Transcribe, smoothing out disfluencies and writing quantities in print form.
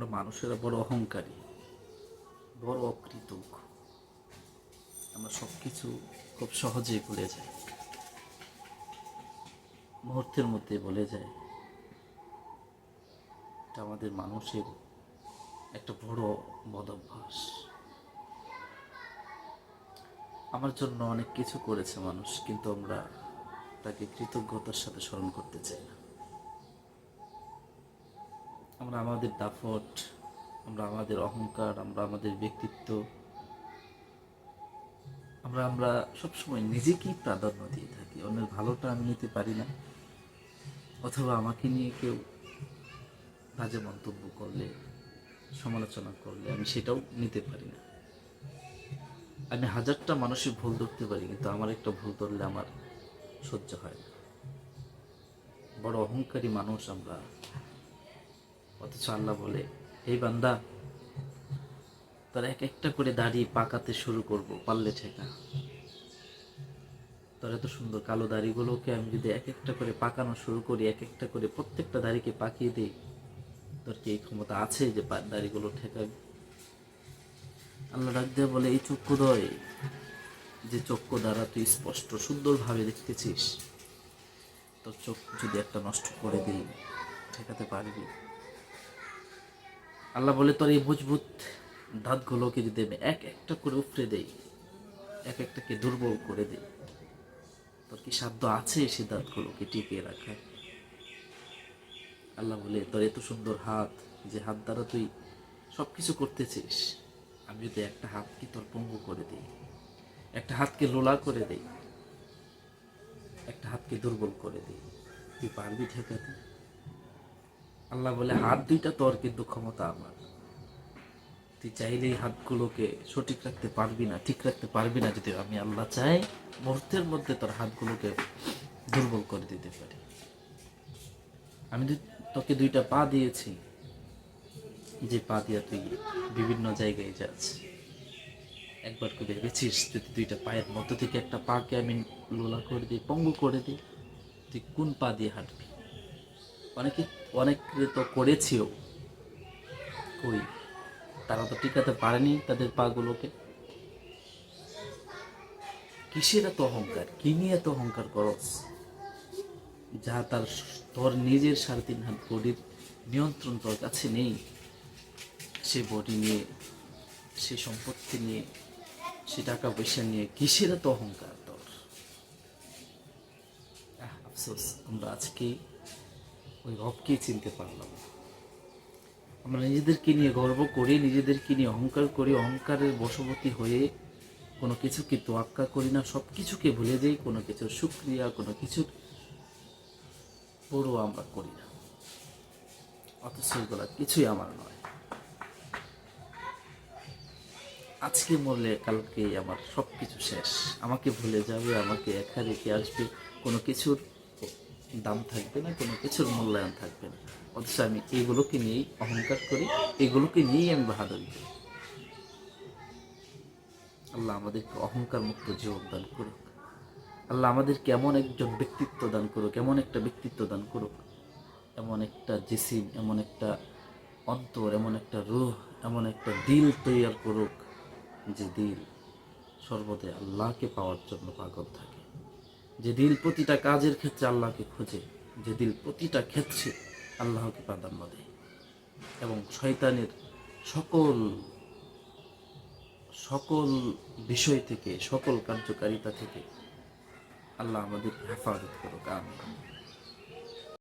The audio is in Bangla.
আমরা মানুষেরা বড় অহংকারী, বড় অকৃতজ্ঞ। আমরা সব কিছু খুব সহজেই ভুলে যাই, মুহূর্তের মধ্যে বলে যায়। এটা আমাদের মানুষের একটা বড় বদ অভ্যাস। আমার জন্য অনেক কিছু করেছে মানুষ, কিন্তু আমরা তাকে কৃতজ্ঞতার সাথে স্মরণ করতে চাই না। আমরা আমাদের দাপট, আমরা আমাদের অহংকার, আমরা আমাদের ব্যক্তিত্ব, আমরা সবসময় নিজেকেই প্রাধান্য দিয়ে থাকি। অন্যের ভালোটা আমি নিতে পারি না, অথবা আমাকে নিয়ে কেউ বাজে মন্তব্য করলে, সমালোচনা করলে আমি সেটাও নিতে পারি না। আমি হাজারটা মানুষের ভুল ধরতে পারি, কিন্তু আমার একটা ভুল ধরলে আমার সহ্য হয় না। বড় অহংকারী মানুষ আমরা। অথচ আল্লাহ বলে, এই বান্দা, তোর এক একটা করে দাড়ি পাকাতে শুরু করব, পারলে ঠেকা। তোর এত সুন্দর কালো দাড়িগুলোকে আমি যদি এক একটা করে পাকানো শুরু করি, এক একটা করে প্রত্যেকটা দাড়িকে পাকিয়ে দিই, তোর কি এই ক্ষমতা আছে যে দাড়িগুলো ঠেকাবি? আল্লাহ ডাক দিয়ে বলে, এই চক্ষুদয়, যে চক্ষু দ্বারা তুই স্পষ্ট সুন্দরভাবে দেখতেছিস, তোর চোখ যদি একটা নষ্ট করে দিই, ঠেকাতে পারবি? আল্লাহ বলে, তোর এই মজবুত দাঁতগুলোকে যদি আমি এক একটা করে উপড়ে দেই, এক একটাকে দুর্বল করে দিই, তোর কি সাধ্য আছে সে দাঁতগুলোকে টিকিয়ে রাখার? আল্লাহ বলে, তোর এত সুন্দর হাত, যে হাত দ্বারা তুই সব কিছু করতেছিস, আমি যদি একটা হাতকে তোর পঙ্গু করে দিই, একটা হাতকে লোলা করে দিই, একটা হাতকে দুর্বল করে দিই, তুই পারবি ঠেকাতে? আল্লাহ বলে, হাত দুইটা তোর, কিন্তু ক্ষমতা আমার। তুই চাইলেই হাতগুলোকে সঠিক রাখতে পারবি না, ঠিক রাখতে পারবি না। যদি আমি আল্লাহ চাই, মুহূর্তের মধ্যে তোর হাতগুলোকে দুর্বল করে দিতে পারি। আমি তোকে দুইটা পা দিয়েছি, যে পা দিয়া তুই বিভিন্ন জায়গায় যাচ্ছিস। একবার করে ভেবেছিস, যদি দুইটা পায়ের মধ্য থেকে একটা পাকে আমি লোলা করে দিই, পঙ্গু করে দিই, তুই কোন পা দিয়ে হাঁটবি? অনেকে তো করেছিও, কই, তারা তো টিকাতে পারেনি তাদের পাগুলোকে। কিসের এত অহংকার? কি নিয়ে এত অহংকার করস, যা তোর নিজের 3.5 হাত বডির নিয়ন্ত্রণ তোর কাছে নেই? সে বডি নিয়ে, সে সম্পত্তি নিয়ে, সে টাকা পয়সা নিয়ে কিসের এত অহংকার তোর? আফসোস, আমরা আজকে ওই রবকেই চিনতে পারলাম। আমরা নিজেদেরকে নিয়ে গর্ব করি, নিজেদেরকে নিয়ে অহংকার করি, অহংকারের বশবর্তী হয়ে কোনো কিছুকে তোয়াক্কা করি না, সব কিছুকে ভুলে যাই, কোনো কিছুর শুকরিয়া, কোনো কিছুর পরোয়া আমরা করি না। অথচ এগুলা কিছুই আমার নয়। আজকে মরলে কালকে আমার সব কিছু শেষ, আমাকে ভুলে যাবে, আমাকে একা রেখে আসবে, কোনো কিছুর দাম থাকবে না, কোনো কিছুর মূল্যায়ন থাকবে না। অথচ আমি এগুলোকে নিয়েই অহংকার করি, এগুলোকে নিয়েই আমি বাহাদুরি করি। আল্লাহ আমাদেরকে অহংকার মুক্ত জীবন দান করুক। আল্লাহ আমাদেরকে এমন একজন ব্যক্তিত্ব দান করুক, এমন একটা ব্যক্তিত্ব দান করুক, এমন একটা জিসিম, এমন একটা অন্তর, এমন একটা রূহ, এমন একটা দিল তৈরি করুক, যে দিল সর্বদাই আল্লাহকে পাওয়ার জন্য পাগল থাকে, যে দিল প্রতিটা কাজের ক্ষেত্রে আল্লাহকে খোঁজে, যে দিল প্রতিটা ক্ষেত্রে আল্লাহকে প্রাধান্য দেয়, এবং শয়তানের সকল সকল বিষয় থেকে, সকল কার্যকারিতা থেকে আল্লাহ আমাদের হেফাজত করুক। আমিন।